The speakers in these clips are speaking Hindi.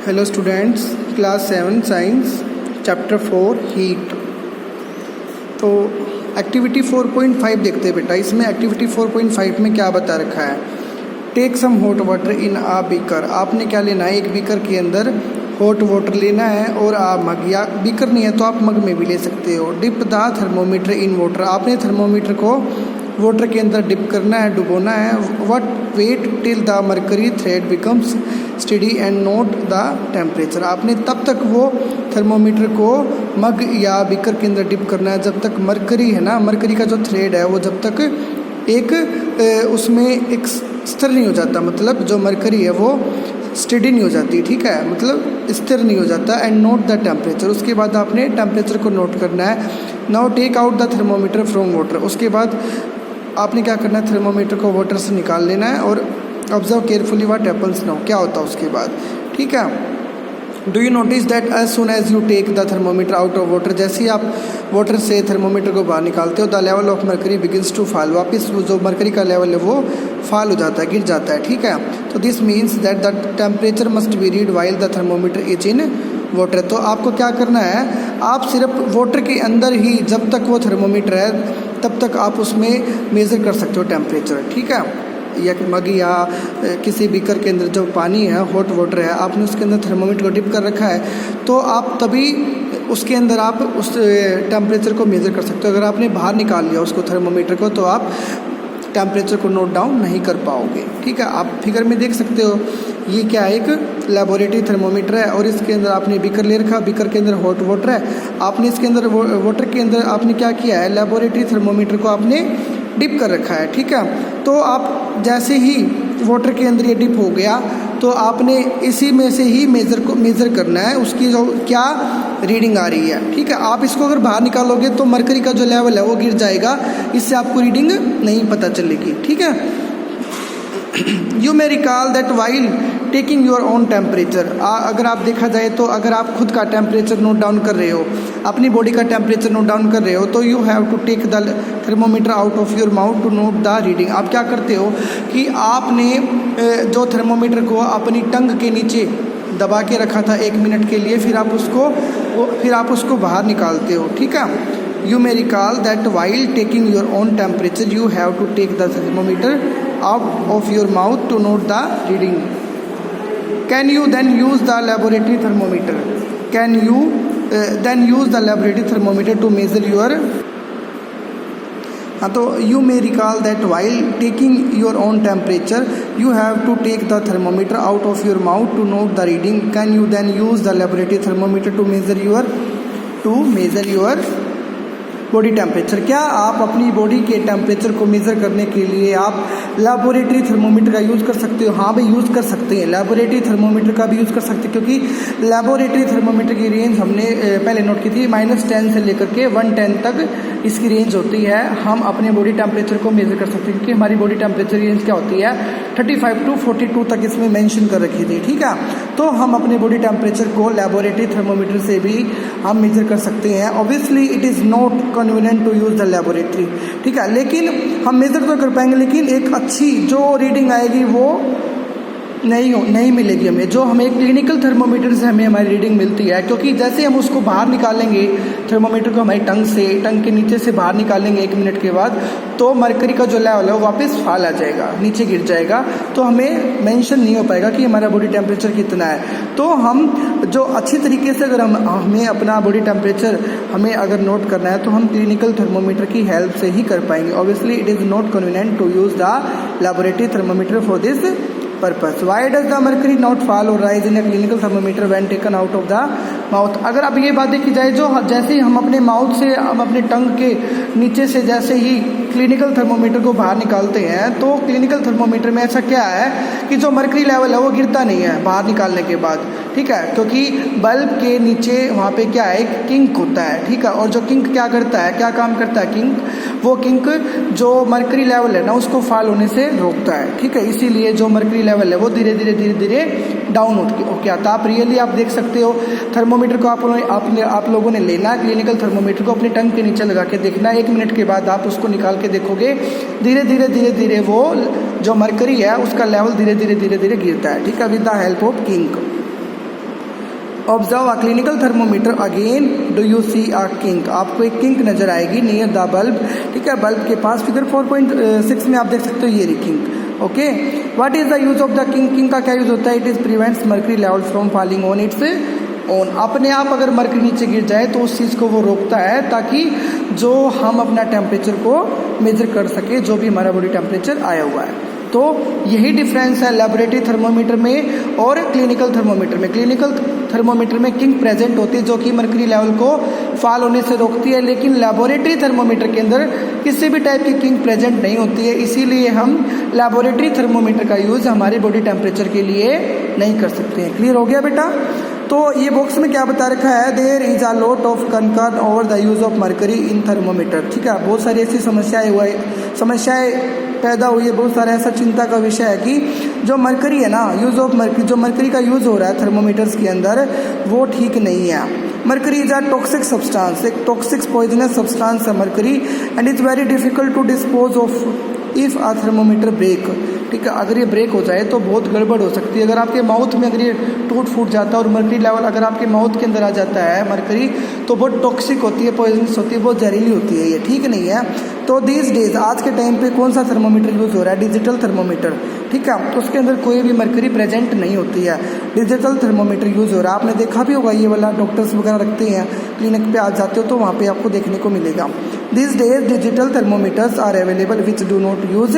Hello students, class 7 science chapter 4 heat. तो एक्टिविटी 4.5 देखते हैं बेटा। इसमें एक्टिविटी 4.5 में क्या बता रखा है। Take some hot water in a beaker. आपने क्या लेना है, एक बीकर के अंदर हॉट वाटर लेना है और आप मग, या बीकर नहीं है तो आप मग में भी ले सकते हो। Dip the thermometer in water. आपने थर्मोमीटर को वाटर के अंदर डिप करना है, डुबोना है। What wait till the mercury thread becomes steady and note the temperature. आपने तब तक वो थर्मोमीटर को मग या बीकर के अंदर डिप करना है जब तक मरकरी है ना, मरकरी का जो थ्रेड है वो जब तक एक उसमें एक स्थिर नहीं हो जाता, मतलब जो मरकरी है वो स्टडी नहीं हो जाती, ठीक है, मतलब स्थिर नहीं हो जाता। And note the temperature. उसके बाद आपने टेम्परेचर को नोट करना है। Now take out the thermometer from water. उसके बाद आपने क्या करना है, थर्मोमीटर को वाटर से निकाल लेना है और observe carefully what happens now, क्या होता है उसके बाद, ठीक है। Do you notice that as soon as you take the thermometer out of water, जैसे ही आप वाटर से थर्मोमीटर को बाहर निकालते हो, the level of mercury begins to fall. वापस जो मरकरी का लेवल है वो फॉल हो जाता है, गिर जाता है, ठीक है। तो this means that the temperature must be read while the thermometer is in water. तो आपको क्या करना है, आप सिर्फ वाटर के अंदर ही जब तक वो थर्मोमीटर है तब तक आप उसमें मेज़र कर सकते हो टेम्परेचर, ठीक है। या मग या किसी बीकर के अंदर जो पानी है, हॉट वाटर है, आपने उसके अंदर थर्मोमीटर को डिप कर रखा है तो आप तभी उसके अंदर आप उस टेम्परेचर को मेज़र कर सकते हो। अगर आपने बाहर निकाल लिया उसको थर्मोमीटर को तो आप टेम्परेचर को नोट डाउन नहीं कर पाओगे, ठीक है। आप फिगर में देख सकते हो, ये क्या है, एक लेबोरेटरी थर्मोमीटर है और इसके अंदर आपने बीकर ले रखा, बीकर के अंदर हॉट वाटर है। आपने इसके अंदर वाटर के अंदर आपने क्या किया है, लेबोरेटरी थर्मोमीटर को आपने डिप कर रखा है, ठीक है। तो आप जैसे ही वाटर के अंदर ये डिप हो गया तो आपने इसी में से ही मेज़र करना है उसकी जो क्या रीडिंग आ रही है, ठीक है। आप इसको अगर बाहर निकालोगे तो मरकरी का जो लेवल है वो गिर जाएगा, इससे आपको रीडिंग नहीं पता चलेगी, ठीक है। You may recall that while taking your own temperature. अगर आप देखा जाए तो अगर आप खुद का टेम्परेचर नोट डाउन कर रहे हो, अपनी बॉडी का टेम्परेचर नोट डाउन कर रहे हो, तो you have to take the thermometer out of your mouth to note the reading. आप क्या करते हो कि आपने जो थर्मोमीटर को अपनी टंग के नीचे दबा के रखा था 1 मिनट के लिए, फिर आप उसको बाहर निकालते हो, ठीक है। You may recall that while taking your own temperature, you have to take the thermometer out of your mouth to note the reading. Can you then use the laboratory thermometer? Can you then use the laboratory thermometer to measure your? हाँ, तो you may recall that while taking your own temperature, you have to take the thermometer out of your mouth to note the reading. Can you then use the laboratory thermometer to measure your body temperature? क्या आप अपनी बॉडी के टेम्परेचर को मेज़र करने के लिए आप लैबोरेटरी थर्मोमीटर का यूज़ कर सकते हो? हाँ भाई, यूज़ कर सकते हैं, लैबोरेटरी थर्मोमीटर का भी यूज़ कर सकते हैं, क्योंकि लैबोरेटरी थर्मोमीटर की रेंज हमने पहले नोट की थी -10 से लेकर के 110 तक इसकी रेंज होती है। हम अपने बॉडी टेम्परेचर को मेज़र कर सकते हैं क्योंकि हमारी बॉडी टेम्परेचर रेंज क्या होती है, 35 to 42 तक इसमें मेंशन कर रखी थी, ठीक है। तो हम अपने बॉडी टेम्परेचर को लैबोरेटरी थर्मोमीटर से भी हम मेज़र कर सकते हैं। Obviously it is not convenient to use the laboratory, ठीक है, लेकिन हम मेज़र तो कर पाएंगे, लेकिन एक अच्छी जो रीडिंग आएगी वो नहीं मिलेगी हमें, जो हमें क्लिनिकल थर्मोमीटर से हमें हमारी रीडिंग मिलती है। क्योंकि जैसे हम उसको बाहर निकालेंगे थर्मोमीटर को हमारी टंग के नीचे से बाहर निकालेंगे 1 मिनट के बाद, तो मरकरी का जो लेवल है वो वापस फॉल आ जाएगा, नीचे गिर जाएगा, तो हमें मेंशन नहीं हो पाएगा कि हमारा बॉडी टेम्परेचर कितना है। तो हम जो अच्छी तरीके से अगर हमें अपना बॉडी टेम्परेचर हमें अगर नोट करना है तो हम क्लिनिकल थर्मोमीटर की हेल्प से ही कर पाएंगे। Obviously it is not convenient to use the laboratory thermometer for this purpose. Why does the mercury not fall or rise in a clinical thermometer when taken out of the mouth? अगर अब ये बात देखी जाए, जो जैसे ही हम अपने माउथ से, हम अपने टंग के नीचे से जैसे ही क्लिनिकल थर्मोमीटर को बाहर निकालते हैं तो क्लिनिकल थर्मोमीटर में ऐसा क्या है कि जो मर्करी लेवल है वो गिरता नहीं है बाहर निकालने के बाद, ठीक है, क्योंकि बल्ब के नीचे वहाँ पे क्या है, किंक होता है, ठीक है। और जो किंक क्या करता है, क्या काम करता है किंक, वो किंक जो मर्करी लेवल है ना उसको फॉल होने से रोकता है, ठीक है। इसीलिए जो मर्करी लेवल है वो धीरे धीरे डाउन होके आता। आप रियली आप देख सकते हो थर्मोमीटर को आप लोगों ने लेना, क्लिनिकल थर्मोमीटर को अपनी टंग के नीचे लगा के देखना, 1 मिनट के बाद आप उसको निकाल के देखोगे, धीरे धीरे वो जो मरकरी है उसका लेवल धीरे धीरे गिरता है, ठीक है, with the help of kink. Observe a clinical thermometer again do you see a kink, आपको एक किंक नजर आएगी नियर द बल्ब, ठीक है, बल्ब के पास। फिगर 4.6 में आप देख सकते हो ये रही kink. Okay, what is the use of the kink, kink का क्या यूज होता है? It is prevents mercury level from falling on it's on, अपने आप अगर मर्करी नीचे गिर जाए तो उस चीज़ को वो रोकता है ताकि जो हम अपना टेम्परेचर को मेजर कर सके, जो भी हमारा बॉडी टेम्परेचर आया हुआ है। तो यही डिफरेंस है लेबोरेटरी थर्मोमीटर में और क्लिनिकल थर्मोमीटर में। क्लिनिकल थर्मोमीटर में किंक प्रेजेंट होती है जो कि मर्करी लेवल को फॉल होने से रोकती है, लेकिन लेबोरेटरी थर्मोमीटर के अंदर किसी भी टाइप की किंक प्रेजेंट नहीं होती है। इसीलिए हम लेबोरेटरी थर्मोमीटर का यूज़ हमारी बॉडी टेम्परेचर के लिए नहीं कर सकते हैं। क्लियर हो गया बेटा? तो ये बॉक्स में क्या बता रखा है? There is a lot of concern over the use of mercury in thermometer, ठीक है। बहुत सारी ऐसी समस्याएं पैदा हुई है, बहुत सारा ऐसा चिंता का विषय है कि जो मर्करी है ना, यूज ऑफ मर्करी, जो मर्करी का यूज़ हो रहा है थर्मोमीटर्स के अंदर वो ठीक नहीं है। Mercury is a toxic substance, एक टॉक्सिक पॉइजनस सब्सटेंस है mercury, and it's very difficult to dispose of if a thermometer break, ठीक है। अगर ये ब्रेक हो जाए तो बहुत गड़बड़ हो सकती है। अगर आपके माउथ में अगर ये टूट फूट जाता है और मर्करी लेवल अगर आपके माउथ के अंदर आ जाता है मर्करी, तो बहुत टॉक्सिक होती है, पॉइजनस होती है, बहुत जहरीली होती है, ये ठीक नहीं है। तो दिस डेज, आज के टाइम पे कौन सा थर्मोमीटर यूज़ हो रहा है? डिजिटल थर्मोमीटर, ठीक है। तो उसके अंदर कोई भी मर्करी प्रेजेंट नहीं होती है, डिजिटल थर्मोमीटर यूज़ हो रहा है। आपने देखा भी होगा, ये वाला डॉक्टर्स वगैरह रखते हैं, क्लिनिक पे आज जाते हो तो वहाँ पे आपको देखने को मिलेगा। This days digital thermometers are available which do not use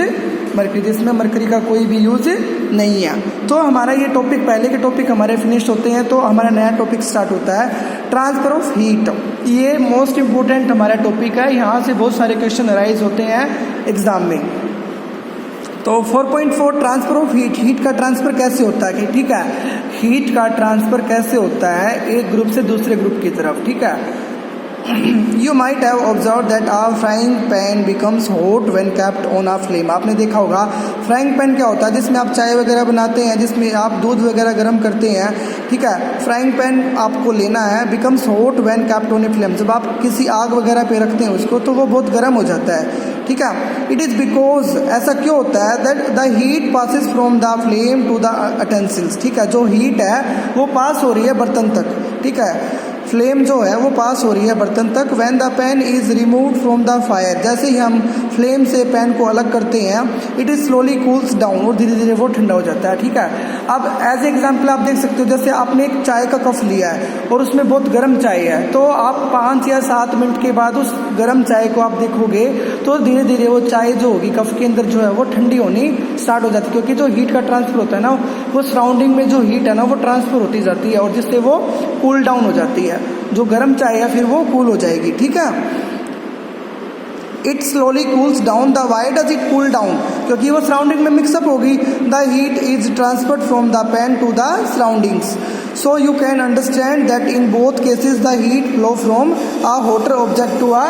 mercury, जिसमें मर्करी का कोई भी यूज नहीं है। तो हमारा ये टॉपिक, पहले के टॉपिक हमारे फिनिश होते हैं, तो हमारा नया टॉपिक स्टार्ट होता है ट्रांसफर ऑफ हीट। ये मोस्ट इंपॉर्टेंट हमारा टॉपिक है, यहाँ से बहुत सारे क्वेश्चन अराइज होते हैं एग्जाम में। तो 4.4 ट्रांसफर ऑफ हीट, हीट का ट्रांसफर कैसे होता है, ठीक है। हीट का ट्रांसफर कैसे होता है एक ग्रुप से दूसरे ग्रुप की तरफ, ठीक है। You might have observed that a frying pan becomes hot when kept on a flame. आपने देखा होगा फ्राइंग पैन क्या होता है? जिसमें आप चाय वगैरह बनाते हैं, जिसमें आप दूध वगैरह गर्म करते हैं, ठीक है। फ्राइंग पैन आपको लेना है, becomes hot when kept on a flame, जब आप किसी आग वगैरह पे रखते हैं उसको तो वो बहुत गर्म हो जाता है, ठीक है। इट इज़ बिकॉज, ऐसा क्यों होता है? That the heat passes from the flame to the utensils, ठीक है। जो हीट है वो पास हो रही है बर्तन तक, ठीक है। फ्लेम जो है वो पास हो रही है बर्तन तक। When the pan is removed from the fire, जैसे ही हम फ्लेम से पैन को अलग करते हैं, it is slowly cools down, और धीरे धीरे वो ठंडा हो जाता है, ठीक है। अब एज एग्जाम्पल आप देख सकते हो, जैसे आपने एक चाय का कप लिया है और उसमें बहुत गर्म चाय है, तो आप 5 या 7 मिनट के बाद उस गर्म चाय को आप देखोगे तो धीरे धीरे वो चाय जो होगी कप के अंदर जो है वो ठंडी होनी स्टार्ट हो जाती है, क्योंकि जो हीट का ट्रांसफर होता है ना, वो सराउंडिंग में जो हीट है ना वो ट्रांसफर होती जाती है और जिससे वो कूल डाउन हो जाती है। जो गर्म चाय है फिर वो कूल हो जाएगी, ठीक है। It slowly cools down. The why does it cool down? क्योंकि वो सराउंडिंग में मिक्सअप होगी। The heat is transferred from the pan to the surroundings, so you can understand that in both cases the heat flow from a hotter object to a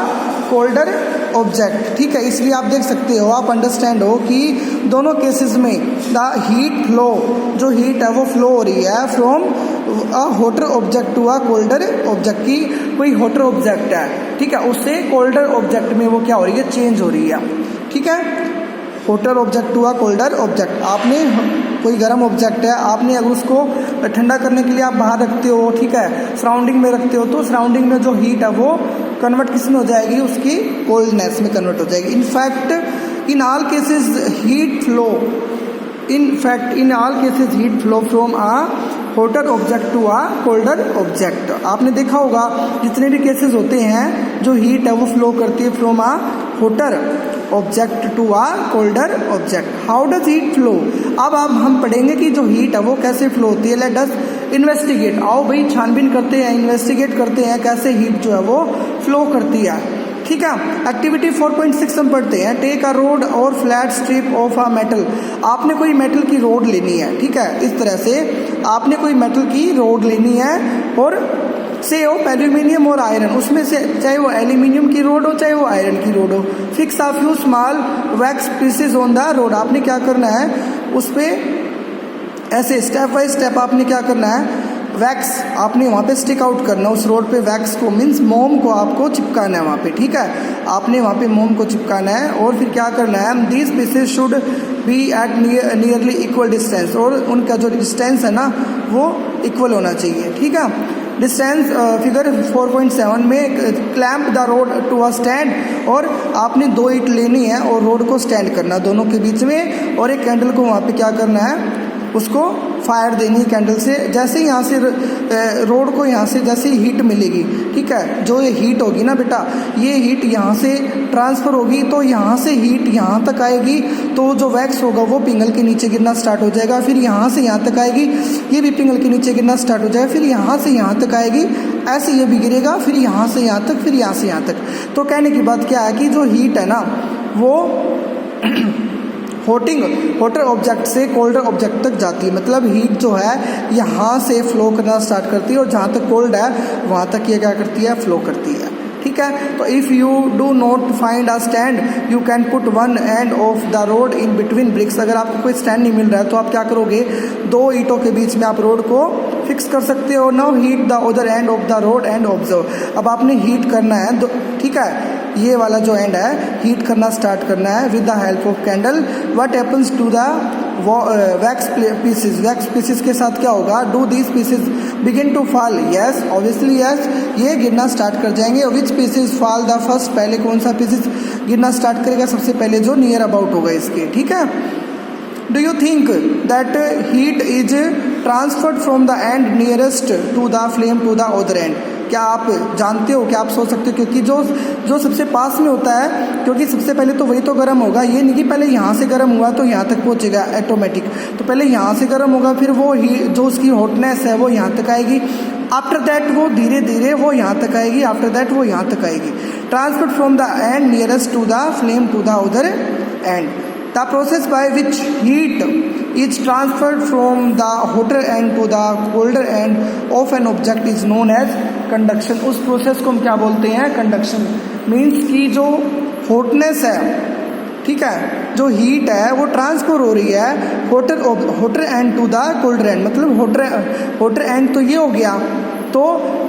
colder object, ठीक है। इसलिए आप देख सकते हो, आप अंडरस्टैंड हो कि दोनों केसेस में द हीट फ्लो, जो हीट है वो फ्लो हो रही है from a hotter object to a colder object, की कोई हॉटर ऑब्जेक्ट है, ठीक है, उससे कोल्डर ऑब्जेक्ट में वो क्या हो रही है? चेंज हो रही है, ठीक है। Hotter object to a colder object, आपने कोई गर्म ऑब्जेक्ट है, आपने अगर उसको ठंडा करने के लिए आप बाहर रखते हो, ठीक है, सराउंडिंग में रखते हो, तो सराउंडिंग में जो हीट है वो कन्वर्ट किस में हो जाएगी? उसकी कोल्डनेस में कन्वर्ट हो जाएगी। In fact in all cases heat flow, in all cases heat flow from a hotter object to a colder object. आपने देखा होगा जितने भी केसेस होते हैं जो हीट है वो फ्लो करती है from a hotter object to a colder object. How does heat flow? अब हम पढ़ेंगे कि जो हीट है वो कैसे फ्लो होती है। लेट अस इन्वेस्टिगेट, आओ भाई छानबीन करते हैं, इन्वेस्टिगेट करते हैं कैसे हीट जो है वो फ्लो करती है, ठीक है। एक्टिविटी 4.6 हम पढ़ते हैं। टेक अ रोड और flat strip of a metal. आपने कोई मेटल की रोड लेनी है, ठीक है, इस तरह से आपने कोई मेटल की रोड लेनी है और से ऑफ एल्यूमिनियम और आयरन, उसमें से चाहे वो एल्यूमिनियम की रोड हो चाहे वो आयरन की रोड हो। Fix a few small wax pieces on the road. आपने क्या करना है, उस पर ऐसे स्टेप बाय स्टेप आपने क्या करना है, वैक्स आपने वहाँ पे स्टिक आउट करना, उस रोड पे वैक्स को मीन्स मोम को आपको चिपकाना है वहाँ पे, ठीक है। आपने वहाँ पे मोम को चिपकाना है और फिर क्या करना है, these pieces should be at nearly equal distance, और उनका जो डिस्टेंस है ना वो इक्वल होना चाहिए, ठीक है। डिस्टेंस फिगर 4.7 में clamp the rod to a stand, और आपने 2 ईंट लेनी है और रोड को स्टैंड करना दोनों के बीच में, और एक कैंडल को वहाँ पे क्या करना है, उसको फायर देनी है कैंडल से। जैसे ही यहाँ से रोड को यहाँ से जैसे ही हीट मिलेगी, ठीक है, जो ये हीट होगी ना बेटा, ये हीट यहाँ से ट्रांसफ़र होगी, तो यहाँ से हीट यहाँ तक आएगी, तो जो वैक्स होगा वो पिंगल के नीचे गिरना स्टार्ट हो जाएगा, फिर यहाँ से यहाँ तक आएगी, ये भी पिंगल के नीचे गिरना स्टार्ट हो जाएगा, फिर यहाँ से यहाँ तक आएगी, ऐसे ये भी गिरेगा, फिर यहाँ से यहाँ तक, फिर यहाँ से यहाँ तक। तो कहने की बात क्या है कि जो हीट है ना वो हॉटर ऑब्जेक्ट से कोल्डर ऑब्जेक्ट तक जाती है, मतलब हीट जो है यहाँ से फ्लो करना स्टार्ट करती है, और जहाँ तक कोल्ड है वहाँ तक ये क्या करती है, फ्लो करती है, ठीक है। तो if you do not find a stand you can put one end of the rod in between bricks. अगर आपको कोई स्टैंड नहीं मिल रहा है तो आप क्या करोगे, 2 ईंटों के बीच में आप रोड को फिक्स कर सकते हो। Now heat the other and of the road and observe. अब आपने हीट करना है, ठीक है, ये वाला जो एंड है हीट करना स्टार्ट करना है with the help of candle. What happens to the wax pieces, wax pieces के साथ क्या होगा, do these pieces begin to fall, yes obviously yes, ये गिरना स्टार्ट कर जाएंगे। Which pieces fall the first, पहले कौन सा पीसेस गिरना स्टार्ट करेगा, सबसे पहले जो नियर अबाउट होगा इसके, ठीक है। Do you think that heat is transferred from the end nearest to the flame to the other end. क्या आप जानते हो, क्या आप सोच सकते हो, क्योंकि जो सबसे पास में होता है, क्योंकि सबसे पहले तो वही तो गर्म होगा, ये नहीं कि पहले यहाँ से गर्म हुआ तो यहाँ तक पहुँचेगा ऑटोमेटिक, तो पहले यहाँ से गर्म होगा, फिर वो जो उसकी हॉटनेस है वो यहाँ तक आएगी, आफ्टर दैट वो धीरे धीरे वो यहाँ तक आएगी, आफ्टर दैट वो यहाँ तक आएगी। Transferred from the end nearest to the flame to the other end. The process by which heat is transferred from the hotter end to the colder end of an object is known as conduction. उस प्रोसेस को हम क्या बोलते हैं, कंडक्शन। मीन्स की जो हॉटनेस है, ठीक है, जो हीट है वो ट्रांसफर हो रही है hotter end to the colder end, मतलब हॉटर एंड तो ये हो गया, तो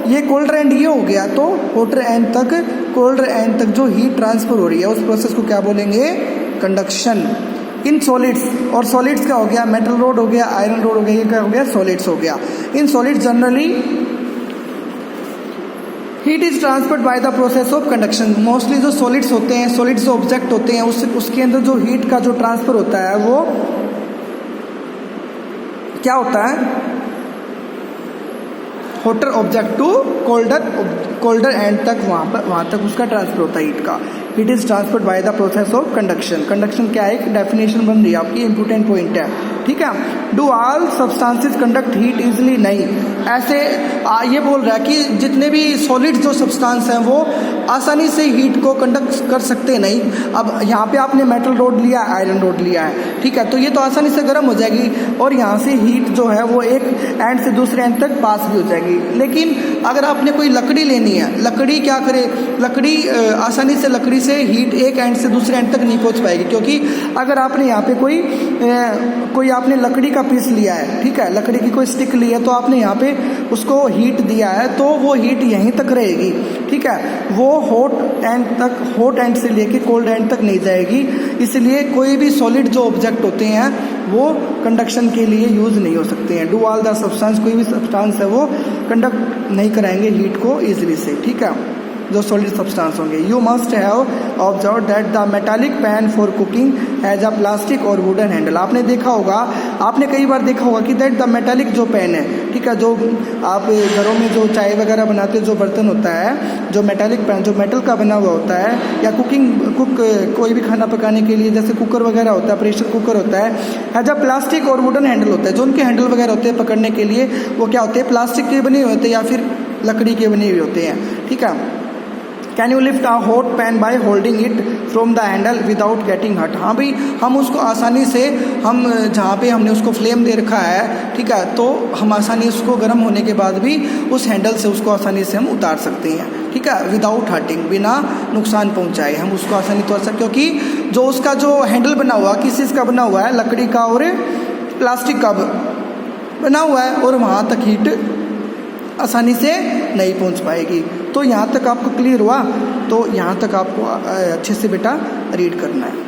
ये कोल्डर एंड ये हो गया, तो हॉटर एंड तक कोल्डर एंड तक जो हीट ट्रांसफर हो रही है उस प्रोसेस को क्या बोलेंगे, कंडक्शन। इन सॉलिड्स, और सॉलिड्स क्या हो गया, मेटल रोड हो गया, आयरन रोड हो गया, ये क्या हो गया, सॉलिड्स हो गया। In solids generally heat is transferred by the process of conduction. Mostly जो सॉलिड्स होते हैं, सॉलिड्स जो ऑब्जेक्ट होते हैं उसके अंदर जो हीट का जो ट्रांसफर होता है वो क्या होता है, hotter object to colder end तक, वहाँ तक उसका ट्रांसफर होता है हीट का। Heat is transferred by the process of conduction. Conduction क्या है, एक डेफिनेशन बन रही है आपकी, इंपॉर्टेंट पॉइंट है, ठीक है। Do all substances conduct heat easily, नहीं। ऐसे ये बोल रहा है कि जितने भी सॉलिड जो सब्सटेंस हैं वो आसानी से हीट को कंडक्ट कर सकते नहीं। अब यहाँ पे आपने मेटल रोड लिया, आयरन रोड लिया है, ठीक है, तो ये तो आसानी से गर्म हो जाएगी और यहाँ से हीट जो है वो एक एंड से दूसरे एंड तक पास भी हो जाएगी। लेकिन अगर आपने कोई लकड़ी लेनी है, लकड़ी क्या करे, लकड़ी आसानी से लकड़ी से हीट एक एंड से दूसरे एंड तक नहीं पहुँच पाएगी, क्योंकि अगर आपने यहाँ पे कोई आपने लकड़ी का पीस लिया है, ठीक है, लकड़ी की कोई स्टिक ली है, तो आपने यहाँ पे उसको हीट दिया है, तो वो हीट यहीं तक रहेगी, ठीक है, वो हॉट एंड से लेके कोल्ड एंड तक नहीं जाएगी। इसलिए कोई भी सॉलिड जो ऑब्जेक्ट होते हैं वो कंडक्शन के लिए यूज़ नहीं हो सकते हैं। डू ऑल द सब्सटेंस, कोई भी सब्सटेंस है वो कंडक्ट नहीं कराएंगे हीट को ईजिली से, ठीक है, जो सॉलिड सब्सटेंस होंगे। You must have observe that the metallic pan for cooking has a plastic और वुडन हैंडल। आपने देखा होगा, आपने कई बार देखा होगा कि दैट द मेटालिक जो पैन है, ठीक है, जो आप घरों में जो चाय वगैरह बनाते हो जो बर्तन होता है, जो मेटालिक पैन जो मेटल का बना हुआ होता है, या कोई भी खाना पकाने के लिए जैसे कुकर वगैरह होता है, प्रेशर कुकर होता है, हैज अ प्लास्टिक और वुडन हैंडल होता है। जो उनके हैंडल वगैरह होते हैं पकड़ने के लिए वो क्या होते हैं, प्लास्टिक के बने हुए होते हैं या फिर लकड़ी के बने हुए होते हैं, ठीक है। Can you lift a hot pan by holding it from the handle without getting हट। हाँ भाई, हम उसको आसानी से, हम जहाँ पे हमने उसको फ्लेम दे रखा है, ठीक है, तो हम आसानी उसको गर्म होने के बाद भी उस हैंडल से उसको आसानी से हम उतार सकते हैं, ठीक है, विदाउट हर्टिंग, बिना नुकसान पहुँचाए हम उसको आसानी तो सकते, क्योंकि जो उसका जो हैंडल बना हुआ किस चीज़ का बना हुआ है, लकड़ी का और प्लास्टिक का बना हुआ है, और वहाँ तक हीट आसानी से नहीं पहुंच पाएगी। तो यहाँ तक आपको क्लियर हुआ? तो यहाँ तक आपको अच्छे से बेटा रीड करना है।